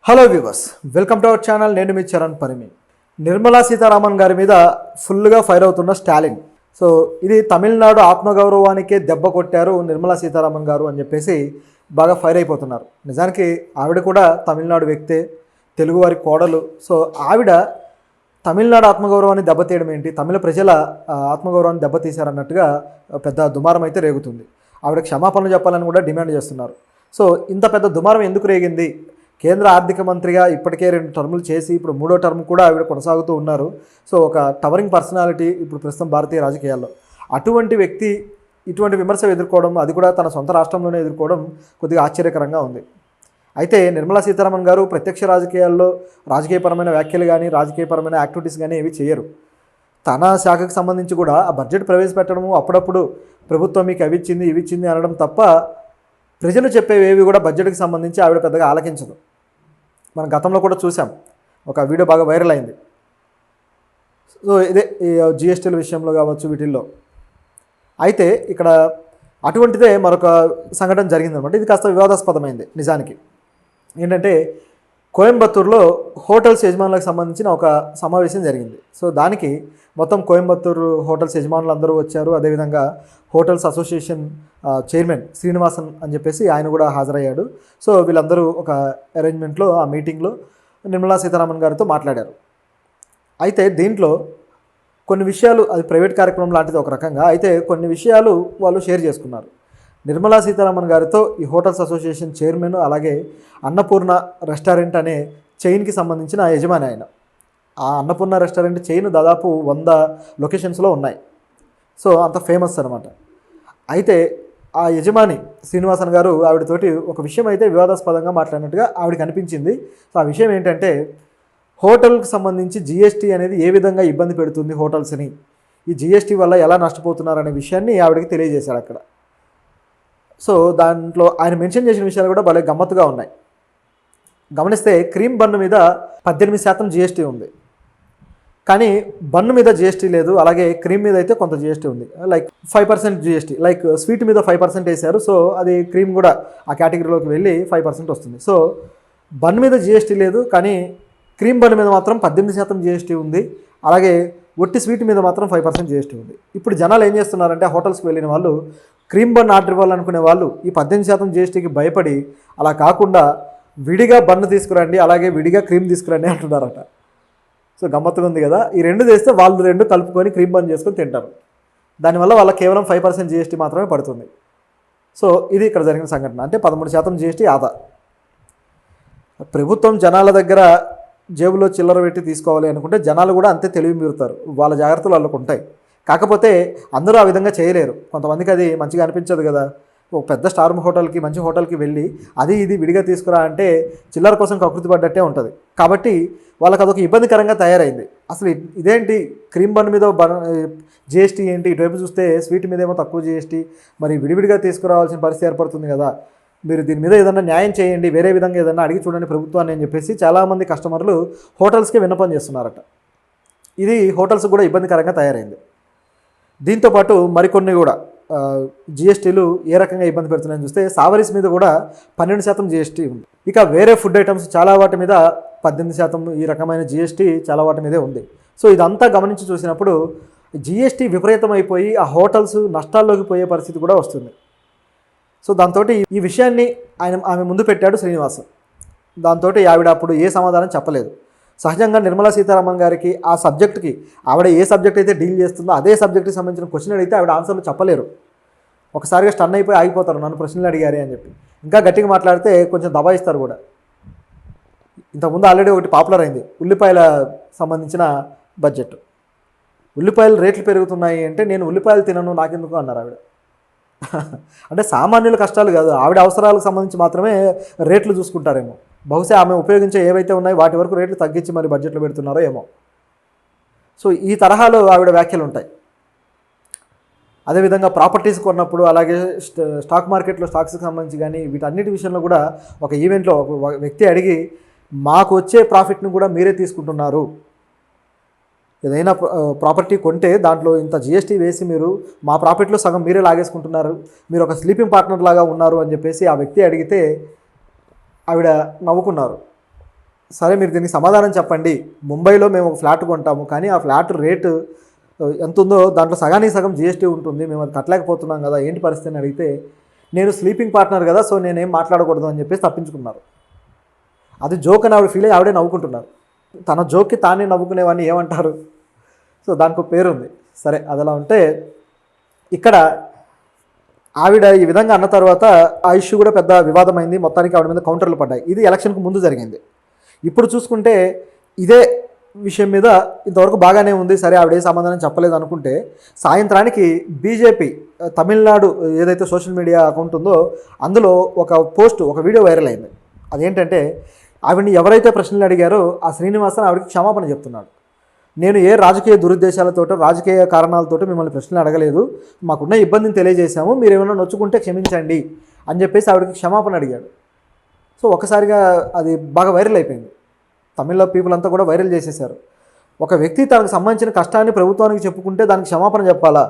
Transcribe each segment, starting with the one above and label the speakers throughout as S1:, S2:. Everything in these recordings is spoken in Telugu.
S1: Hello viewers, welcome to our channel. నేను మీ చరణ్ పరిమి. నిర్మలా సీతారామన్ గారి మీద ఫుల్గా ఫైర్ అవుతున్న స్టాలిన్. సో ఇది తమిళనాడు ఆత్మగౌరవానికే దెబ్బ కొట్టారు నిర్మలా సీతారామన్ గారు అని చెప్పేసి బాగా ఫైర్ అయిపోతున్నారు. నిజానికి ఆవిడ కూడా తమిళనాడు వ్యక్తే, తెలుగువారి కోడలు. సో ఆవిడ తమిళనాడు ఆత్మగౌరవాన్ని దెబ్బతీయడం ఏంటి, తమిళ ప్రజల ఆత్మగౌరవాన్ని దెబ్బతీశారన్నట్టుగా పెద్ద దుమారం అయితే రేగుతుంది. ఆవిడ క్షమాపణలు చెప్పాలని కూడా డిమాండ్ చేస్తున్నారు. సో ఇంత పెద్ద దుమారం ఎందుకు రేగింది? కేంద్ర ఆర్థిక మంత్రిగా ఇప్పటికే 2 టర్ములు చేసి ఇప్పుడు 3వ టర్మ్ కూడా ఆవిడ కొనసాగుతూ ఉన్నారు. సో ఒక టవరింగ్ పర్సనాలిటీ ఇప్పుడు ప్రస్తుతం భారతీయ రాజకీయాల్లో. అటువంటి వ్యక్తి ఇటువంటి విమర్శ ఎదుర్కోవడం, అది కూడా తన సొంత రాష్ట్రంలోనే ఎదుర్కోవడం కొద్దిగా ఆశ్చర్యకరంగా ఉంది. అయితే నిర్మలా సీతారామన్ గారు ప్రత్యక్ష రాజకీయాల్లో రాజకీయపరమైన వ్యాఖ్యలు కానీ రాజకీయపరమైన యాక్టివిటీస్ కానీ ఏవి చేయరు. తన శాఖకు సంబంధించి కూడా ఆ బడ్జెట్ ప్రవేశపెట్టడము, అప్పుడప్పుడు ప్రభుత్వం మీకు అవి ఇచ్చింది ఇవి ఇచ్చింది అనడం తప్ప ప్రజలు చెప్పేవేవి కూడా బడ్జెట్కి సంబంధించి ఆవిడ పెద్దగా ఆలకించదు. మనం గతంలో కూడా చూసాం, ఒక వీడియో బాగా వైరల్ అయింది. సో ఇదే ఈ జిఎస్టీల విషయంలో కావచ్చు, వీటిల్లో. అయితే ఇక్కడ అటువంటిదే మరొక సంఘటన జరిగిందనమాట. ఇది కాస్త వివాదాస్పదమైంది నిజానికి. ఏంటంటే కోయంబత్తూరులో హోటల్స్ యజమానులకు సంబంధించిన ఒక సమావేశం జరిగింది. సో దానికి మొత్తం కోయంబత్తూరు హోటల్స్ యజమానులు అందరూ వచ్చారు. అదేవిధంగా హోటల్స్ అసోసియేషన్ చైర్మన్ శ్రీనివాసన్ అని చెప్పేసి ఆయన కూడా హాజరయ్యాడు. సో వీళ్ళందరూ ఒక అరేంజ్మెంట్లో ఆ మీటింగ్లో నిర్మలా సీతారామన్ గారితో మాట్లాడారు. అయితే దీంట్లో కొన్ని విషయాలు, అది ప్రైవేట్ కార్యక్రమం లాంటిది ఒక రకంగా, అయితే కొన్ని విషయాలు వాళ్ళు షేర్ చేసుకున్నారు. నిర్మలా సీతారామన్ గారితో ఈ హోటల్స్ అసోసియేషన్ చైర్మన్, అలాగే అన్నపూర్ణ రెస్టారెంట్ అనే చైన్కి సంబంధించిన యజమాని ఆయన. ఆ అన్నపూర్ణ రెస్టారెంట్ చైన్ దాదాపు 100 లొకేషన్స్లో ఉన్నాయి. సో అంత ఫేమస్ అనమాట. అయితే ఆ యజమాని శ్రీనివాసన్ గారు ఆవిడతోటి ఒక విషయం అయితే వివాదాస్పదంగా మాట్లాడినట్టుగా ఆవిడకి అనిపించింది. సో ఆ విషయం ఏంటంటే, హోటల్కి సంబంధించి జిఎస్టీ అనేది ఏ విధంగా ఇబ్బంది పెడుతుంది హోటల్స్ని, ఈ జిఎస్టీ వల్ల ఎలా నష్టపోతున్నారనే విషయాన్ని ఆవిడకి తెలియజేశాడు అక్కడ. సో దాంట్లో ఆయన మెన్షన్ చేసిన విషయాలు కూడా భలే గమ్మత్తుగా ఉన్నాయి. గమనిస్తే క్రీమ్ బన్ను మీద 18% జిఎస్టీ ఉంది, కానీ బన్ను మీద జిఎస్టీ లేదు. అలాగే క్రీమ్ మీద అయితే కొంత జిఎస్టీ ఉంది, లైక్ 5% జిఎస్టీ. లైక్ స్వీట్ మీద 5% వేశారు. సో అది క్రీమ్ కూడా ఆ కేటగిరీలోకి వెళ్ళి 5% వస్తుంది. సో బన్ను మీద జిఎస్టీ లేదు, కానీ క్రీమ్ బన్ను మీద మాత్రం 18% జిఎస్టీ ఉంది. అలాగే ఒట్టి స్వీట్ మీద మాత్రం 5% జిఎస్టీ ఉంది. ఇప్పుడు జనాలు ఏం చేస్తున్నారంటే, హోటల్స్కి వెళ్ళిన వాళ్ళు క్రీమ్ బన్ ఆర్డర్ ఇవ్వాలనుకునే వాళ్ళు ఈ 18% జిఎస్టీకి భయపడి అలా కాకుండా విడిగా బన్ను తీసుకురండి, అలాగే విడిగా క్రీమ్ తీసుకురండి అంటున్నారట. సో గమ్మత్తుగా ఉంది కదా. ఈ 2 చేస్తే వాళ్ళు 2 కలుపుకొని క్రీమ్ బన్ చేసుకొని తింటారు. దానివల్ల వాళ్ళకి కేవలం 5% జిఎస్టీ మాత్రమే పడుతుంది. సో ఇది ఇక్కడ జరిగిన సంఘటన. అంటే 13% జిఎస్టీ ఆదా. ప్రభుత్వం జనాల దగ్గర జేబులో చిల్లర పెట్టి తీసుకోవాలి అనుకుంటే జనాలు కూడా అంతే తెలివి మీరుతారు, వాళ్ళ జాగ్రత్తలు వాళ్ళకు ఉంటాయి. కాకపోతే అందరూ ఆ విధంగా చేయలేరు. కొంతమందికి అది మంచిగా అనిపించదు కదా. ఒక పెద్ద స్టార్ హోటల్కి, మంచి హోటల్కి వెళ్ళి అది ఇది విడిగా తీసుకురా అంటే చిల్లర కోసం కకృతి పడ్డట్టే ఉంటుంది. కాబట్టి వాళ్ళకి అదొక ఇబ్బందికరంగా తయారైంది. అసలు ఇదేంటి, క్రీమ్ బన్ మీద జిఎస్టీ ఏంటి, ఇటువైపు చూస్తే స్వీట్ మీద ఏమో తక్కువ జిఎస్టీ, మరి విడివిడిగా తీసుకురావాల్సిన పరిస్థితి ఏర్పడుతుంది కదా. మీరు దీని మీద ఏదైనా న్యాయం చేయండి, వేరే విధంగా ఏదైనా అడిగి చూడండి ప్రభుత్వాన్ని అని చెప్పేసి చాలామంది కస్టమర్లు హోటల్స్కి విన్నపం చేస్తున్నారట. ఇది హోటల్స్ కూడా ఇబ్బందికరంగా తయారైంది. దీంతోపాటు మరికొన్ని కూడా జిఎస్టీలు ఏ రకంగా ఇబ్బంది పెడుతున్నాయని చూస్తే, సావరీస్ మీద కూడా 12% జిఎస్టీ ఉంది. ఇక వేరే ఫుడ్ ఐటమ్స్ చాలా వాటి మీద 18% ఈ రకమైన జిఎస్టీ చాలా వాటి మీదే ఉంది. సో ఇదంతా గమనించి చూసినప్పుడు జిఎస్టీ విపరీతమైపోయి ఆ నష్టాల్లోకి పోయే పరిస్థితి కూడా వస్తుంది. సో దాంతో ఈ విషయాన్ని ఆమె ముందు పెట్టాడు శ్రీనివాస్. దాంతో ఆవిడ అప్పుడు ఏ సమాధానం చెప్పలేదు. సహజంగా నిర్మలా సీతారామన్ గారికి ఆ సబ్జెక్ట్కి, ఆవిడ ఏ సబ్జెక్ట్ అయితే డీల్ చేస్తుందో అదే సబ్జెక్ట్కి సంబంధించిన క్వశ్చన్ అడిగితే ఆవిడ ఆన్సర్లు చెప్పలేరు. ఒకసారిగా స్టన్ అయిపోయి ఆగిపోతారు, నన్ను ప్రశ్నలు అడిగారే అని చెప్పి. ఇంకా గట్టిగా మాట్లాడితే కొంచెం దబాయిస్తారు కూడా. ఇంతకుముందు ఆల్రెడీ ఒకటి పాపులర్ అయింది, ఉల్లిపాయల సంబంధించిన బడ్జెట్. ఉల్లిపాయలు రేట్లు పెరుగుతున్నాయి అంటే నేను ఉల్లిపాయలు తినను నాకెందుకు అన్నారు ఆవిడ. అంటే సామాన్యుల కష్టాలు కాదు, ఆవిడ అవసరాలకు సంబంధించి మాత్రమే రేట్లు చూసుకుంటారేమో. బహుశా ఆమె ఉపయోగించే ఏవైతే ఉన్నాయో వాటి వరకు రేట్లు తగ్గించి మరి బడ్జెట్లో పెడుతున్నారో ఏమో. సో ఈ తరహాలో ఆవిడ వ్యాఖ్యలు ఉంటాయి. అదేవిధంగా ప్రాపర్టీస్ కొన్నప్పుడు, అలాగే స్టాక్ మార్కెట్లో స్టాక్స్కి సంబంధించి కానీ వీటన్నిటి విషయంలో కూడా ఒక ఈవెంట్లో ఒక వ్యక్తి అడిగి, మాకు వచ్చే ప్రాఫిట్ని కూడా మీరే తీసుకుంటున్నారు, ఏదైనా ప్రాపర్టీ కొంటే దాంట్లో ఇంత జిఎస్టీ వేసి మీరు మా ప్రాఫిట్లో సగం మీరే లాగేసుకుంటున్నారు, మీరు ఒక స్లీపింగ్ పార్ట్నర్ లాగా ఉన్నారు అని చెప్పేసి ఆ వ్యక్తి అడిగితే ఆవిడ నవ్వుకున్నారు. సరే మీరు దీనికి సమాధానం చెప్పండి, ముంబైలో మేము ఒక ఫ్లాట్ కొంటాము కానీ ఆ ఫ్లాట్ రేటు ఎంత ఉందో దాంట్లో సగానికి సగం జిఎస్టీ ఉంటుంది, మేము అది కట్టలేకపోతున్నాం కదా, ఏంటి పరిస్థితి అని అడిగితే నేను స్లీపింగ్ పార్ట్నర్ కదా సో నేనేం మాట్లాడకూడదు అని చెప్పేసి తప్పించుకున్నారు. అది జోక్ అని ఆవిడ ఫీల్ అయ్యి ఆవిడే నవ్వుకుంటున్నారు. తన జోక్కి తానే నవ్వుకునేవాడిని ఏమంటారు? సో దానికి ఒక పేరు ఉంది. సరే అదలా ఉంటే ఇక్కడ ఆవిడ ఈ విధంగా అన్న తర్వాత ఆ ఇష్యూ కూడా పెద్ద వివాదమైంది. మొత్తానికి ఆవిడ మీద కౌంటర్లు పడ్డాయి. ఇది ఎలక్షన్కు ముందు జరిగింది. ఇప్పుడు చూసుకుంటే ఇదే విషయం మీద ఇంతవరకు బాగానే ఉంది, సరే ఆవిడ ఏ సమాధానం చెప్పలేదు అనుకుంటే సాయంత్రానికి బీజేపీ తమిళనాడు ఏదైతే సోషల్ మీడియా అకౌంట్ ఉందో అందులో ఒక వీడియో వైరల్ అయింది. అదేంటంటే ఆవిడని ఎవరైతే ప్రశ్నలు అడిగారో ఆ శ్రీనివాసన్ ఆవిడకి క్షమాపణ చెప్తున్నాడు. నేను ఏ రాజకీయ దురుద్దేశాలతోటో రాజకీయ కారణాలతోటో మిమ్మల్ని ప్రశ్నలు అడగలేదు, మాకున్న ఇబ్బందిని తెలియజేశాము, మీరు ఏమైనా నొచ్చుకుంటే క్షమించండి అని చెప్పేసి ఆవిడకి క్షమాపణ అడిగాడు. సో ఒకసారిగా అది బాగా వైరల్ అయిపోయింది. తమిళ పీపుల్ అంతా కూడా వైరల్ చేసేశారు. ఒక వ్యక్తి తనకు సంబంధించిన కష్టాన్ని ప్రభుత్వానికి చెప్పుకుంటే దానికి క్షమాపణ చెప్పాలా?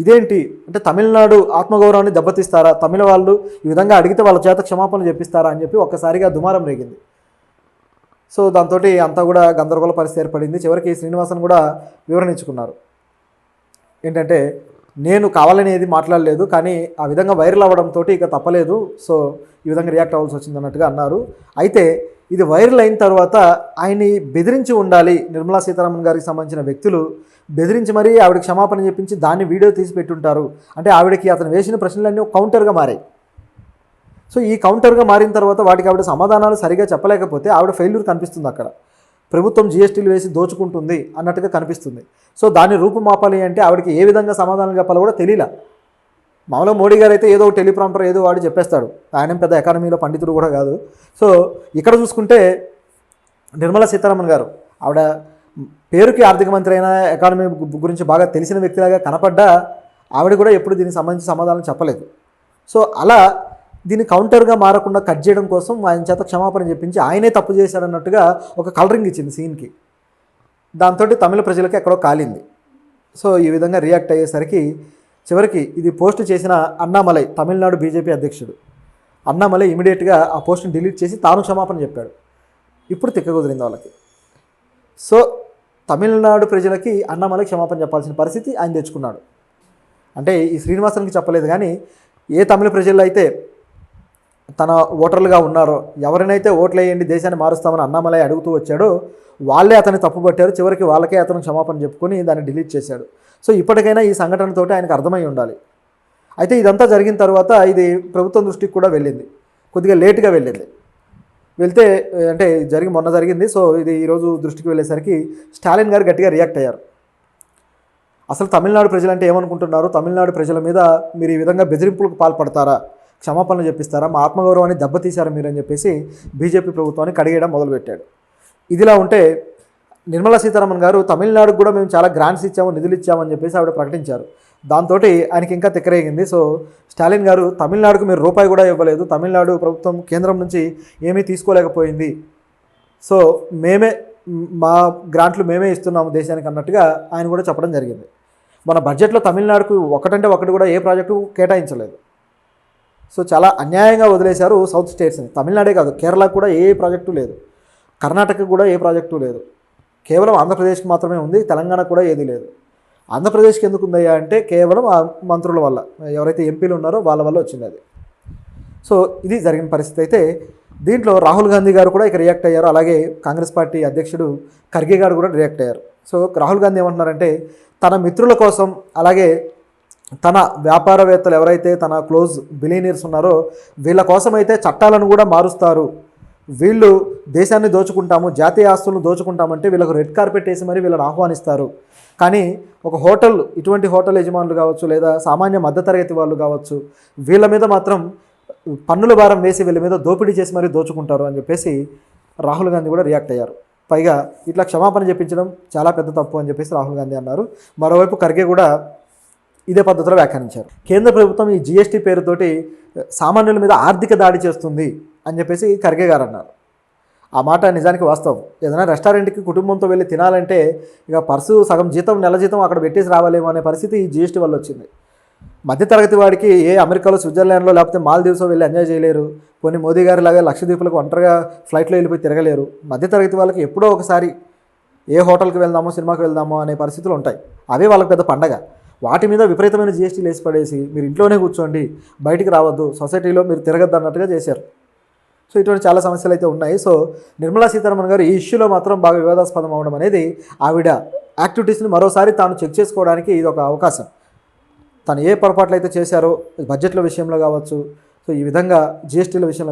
S1: ఇదేంటి అంటే తమిళనాడు ఆత్మగౌరవాన్ని దెబ్బతీస్తారా? తమిళ వాళ్ళు ఈ విధంగా అడిగితే వాళ్ళ చేత క్షమాపణ చెప్పిస్తారా అని చెప్పి ఒక్కసారిగా దుమారం రేగింది. సో దాంతో అంతా కూడా గందరగోళ పరిస్థితి ఏర్పడింది. చివరికి శ్రీనివాసన్ కూడా వివరణ ఇచ్చుకున్నారు. ఏంటంటే నేను కావాలని ఏది మాట్లాడలేదు, కానీ ఆ విధంగా వైరల్ అవ్వడంతో ఇక తప్పలేదు, సో ఈ విధంగా రియాక్ట్ అవ్వాల్సి వచ్చింది అన్నట్టుగా అన్నారు. అయితే ఇది వైరల్ అయిన తర్వాత ఆయన్ని బెదిరించి ఉండాలి, నిర్మలా సీతారామన్ గారికి సంబంధించిన వ్యక్తులు బెదిరించి మరీ ఆవిడకి క్షమాపణ చెప్పించి దాన్ని వీడియో తీసి పెట్టుంటారు. అంటే ఆవిడకి అతను వేసిన ప్రశ్నలన్నీ ఒక కౌంటర్గా మారాయి. సో ఈ కౌంటర్గా మారిన తర్వాత వాటికి ఆవిడ సమాధానాలు సరిగా చెప్పలేకపోతే ఆవిడ ఫెయిల్యూర్ కనిపిస్తుంది. అక్కడ ప్రభుత్వం జిఎస్టీలు వేసి దోచుకుంటుంది అన్నట్టుగా కనిపిస్తుంది. సో దాన్ని రూపుమాపాలి అంటే ఆవిడకి ఏ విధంగా సమాధానం చెప్పాలో కూడా తెలియలా. మామూలుగా మోడీ గారు అయితే ఏదో టెలిప్రాంప్టర్ ఏదో వాడి చెప్పేస్తాడు, ఆయన పెద్ద ఎకానమీలో పండితుడు కూడా కాదు. సో ఇక్కడ చూసుకుంటే నిర్మలా సీతారామన్ గారు ఆవిడ పేరుకి ఆర్థిక మంత్రి అయినా ఎకానమీ గురించి బాగా తెలిసిన వ్యక్తిలాగా కనపడ్డా ఆవిడ కూడా ఎప్పుడు దీనికి సంబంధించి సమాధానం చెప్పలేదు. సో అలా దీన్ని కౌంటర్గా మారకుండా కట్ చేయడం కోసం ఆయన చేత క్షమాపణ చెప్పించి ఆయనే తప్పు చేశాడన్నట్టుగా ఒక కలరింగ్ ఇచ్చింది సీన్కి. దాంతో తమిళ ప్రజలకి ఎక్కడో కాలింది. సో ఈ విధంగా రియాక్ట్ అయ్యేసరికి చివరికి ఇది పోస్ట్ చేసిన అన్నామలై, తమిళనాడు బీజేపీ అధ్యక్షుడు అన్నామలై ఇమీడియట్గా ఆ పోస్ట్ని డిలీట్ చేసి తాను క్షమాపణ చెప్పాడు. ఇప్పుడు తిక్క కుదిరింది వాళ్ళకి. సో తమిళనాడు ప్రజలకి అన్నామలై క్షమాపణ చెప్పాల్సిన పరిస్థితి ఆయన తెచ్చుకున్నాడు. అంటే ఈ శ్రీనివాసన్కి చెప్పలేదు, కానీ ఏ తమిళ ప్రజల్లో అయితే తన ఓటర్లుగా ఉన్నారో, ఎవరినైతే ఓట్లు వేయండి దేశాన్ని మారుస్తామని అన్నామలై అడుగుతూ వచ్చాడో వాళ్ళే అతన్ని తప్పుపట్టారు. చివరికి వాళ్ళకే అతను క్షమాపణ చెప్పుకొని దాన్ని డిలీట్ చేశాడు. సో ఇప్పటికైనా ఈ సంఘటనతోటి ఆయనకు అర్థమై ఉండాలి. అయితే ఇదంతా జరిగిన తర్వాత ఇది ప్రభుత్వం దృష్టికి కూడా వెళ్ళింది, కొద్దిగా లేట్గా వెళ్ళింది. వెళ్తే అంటే మొన్న జరిగింది. సో ఇది ఈరోజు దృష్టికి వెళ్ళేసరికి స్టాలిన్ గారు గట్టిగా రియాక్ట్ అయ్యారు. అసలు తమిళనాడు ప్రజలంటే ఏమనుకుంటున్నారు? తమిళనాడు ప్రజల మీద మీరు ఈ విధంగా బెదిరింపులకు పాల్పడతారా? క్షమాపణలు చెప్పిస్తారా? మా ఆత్మగౌరవాన్ని దెబ్బతీశారా మీరు అని చెప్పేసి బీజేపీ ప్రభుత్వాన్ని కడిగేయడం మొదలుపెట్టాడు. ఇదిలా ఉంటే నిర్మలా సీతారామన్ గారు తమిళనాడుకు కూడా మేము చాలా గ్రాంట్స్ ఇచ్చాము, నిధులు ఇచ్చామని చెప్పేసి ఆవిడ ప్రకటించారు. దాంతో ఆయనకి ఇంకా తిక్కరేగింది. సో స్టాలిన్ గారు తమిళనాడుకు మీరు రూపాయి కూడా ఇవ్వలేదు, తమిళనాడు ప్రభుత్వం కేంద్రం నుంచి ఏమీ తీసుకోలేకపోయింది, సో మా గ్రాంట్లు మేమే ఇస్తున్నాము దేశానికి అన్నట్టుగా ఆయన కూడా చెప్పడం జరిగింది. మన బడ్జెట్లో తమిళనాడుకు ఒకటంటే ఒకటి కూడా ఏ ప్రాజెక్టు కేటాయించలేదు. సో చాలా అన్యాయంగా వదిలేశారు సౌత్ స్టేట్స్ని. తమిళనాడే కాదు, కేరళకు కూడా ఏ ప్రాజెక్టు లేదు, కర్ణాటకకు కూడా ఏ ప్రాజెక్టు లేదు, కేవలం ఆంధ్రప్రదేశ్కి మాత్రమే ఉంది, తెలంగాణకు కూడా ఏది లేదు. ఆంధ్రప్రదేశ్కి ఎందుకు ఉందయ్యా అంటే కేవలం ఆ మంత్రుల వల్ల, ఎవరైతే ఎంపీలు ఉన్నారో వాళ్ళ వల్ల వచ్చింది అది. సో ఇది జరిగిన పరిస్థితి. అయితే దీంట్లో రాహుల్ గాంధీ గారు కూడా ఇక రియాక్ట్ అయ్యారు, అలాగే కాంగ్రెస్ పార్టీ అధ్యక్షుడు ఖర్గే గారు కూడా రియాక్ట్ అయ్యారు. సో రాహుల్ గాంధీ ఏమంటున్నారంటే తన మిత్రుల కోసం, అలాగే తన వ్యాపారవేత్తలు ఎవరైతే తన క్లోజ్ బిలియనీర్స్ ఉన్నారో వీళ్ళ కోసం అయితే చట్టాలను కూడా మారుస్తారు, వీళ్ళు దేశాన్ని దోచుకుంటాము, జాతీయ ఆస్తులను దోచుకుంటామంటే వీళ్ళకు రెడ్ కార్పెట్ వేసి మరి వీళ్ళని ఆహ్వానిస్తారు. కానీ ఒక ఇటువంటి హోటల్ యజమానులు కావచ్చు, లేదా సామాన్య మధ్యతరగతి వాళ్ళు కావచ్చు, వీళ్ళ మీద మాత్రం పన్నుల భారం వేసి వీళ్ళ మీద దోపిడీ చేసి మరీ దోచుకుంటారు అని చెప్పేసి రాహుల్ గాంధీ కూడా రియాక్ట్ అయ్యారు. పైగా ఇట్లా క్షమాపణ చెప్పించడం చాలా పెద్ద తప్పు అని చెప్పేసి రాహుల్ గాంధీ అన్నారు. మరోవైపు ఖర్గే కూడా ఇదే పద్ధతిలో వ్యాఖ్యానించారు. కేంద్ర ప్రభుత్వం ఈ జిఎస్టీ పేరుతోటి సామాన్యుల మీద ఆర్థిక దాడి చేస్తుంది అని చెప్పేసి ఖర్గే గారు అన్నారు. ఆ మాట నిజానికి వాస్తవం. ఏదైనా రెస్టారెంట్కి కుటుంబంతో వెళ్ళి తినాలంటే ఇక పర్సు సగం జీతం, నెల జీతం అక్కడ పెట్టేసి రావాలేమో అనే పరిస్థితి ఈ జిఎస్టీ వల్ల వచ్చింది. మధ్యతరగతి వాడికి ఏ అమెరికాలో, స్విట్జర్లాండ్లో లేకపోతే మాల్దీవ్స్లో వెళ్ళి ఎంజాయ్ చేయలేరు. కొన్ని మోదీ గారి లాగా లక్షద్వీపులకు ఒంటరిగా ఫ్లైట్లో వెళ్ళిపోయి తిరగలేరు. మధ్యతరగతి వాళ్ళకి ఎప్పుడో ఒకసారి ఏ హోటల్కి వెళ్దామో, సినిమాకి వెళ్దామో అనే పరిస్థితులు ఉంటాయి. అవే వాళ్ళకి పెద్ద పండగ. వాటి మీద విపరీతమైన జీఎస్టీలు వేసి పడేసి మీరు ఇంట్లోనే కూర్చోండి, బయటికి రావద్దు, సొసైటీలో మీరు తిరగద్దు అన్నట్టుగా చేశారు. సో ఇటువంటి చాలా సమస్యలు అయితే ఉన్నాయి. సో నిర్మలా సీతారామన్ గారు ఈ ఇష్యూలో మాత్రం బాగా వివాదాస్పదం అవడం అనేది ఆవిడ యాక్టివిటీస్ని మరోసారి తాను చెక్ చేసుకోవడానికి ఇది ఒక అవకాశం. తను ఏ పొరపాట్లు అయితే చేశారో బడ్జెట్ల విషయంలో కావచ్చు, సో ఈ విధంగా జీఎస్టీల విషయంలో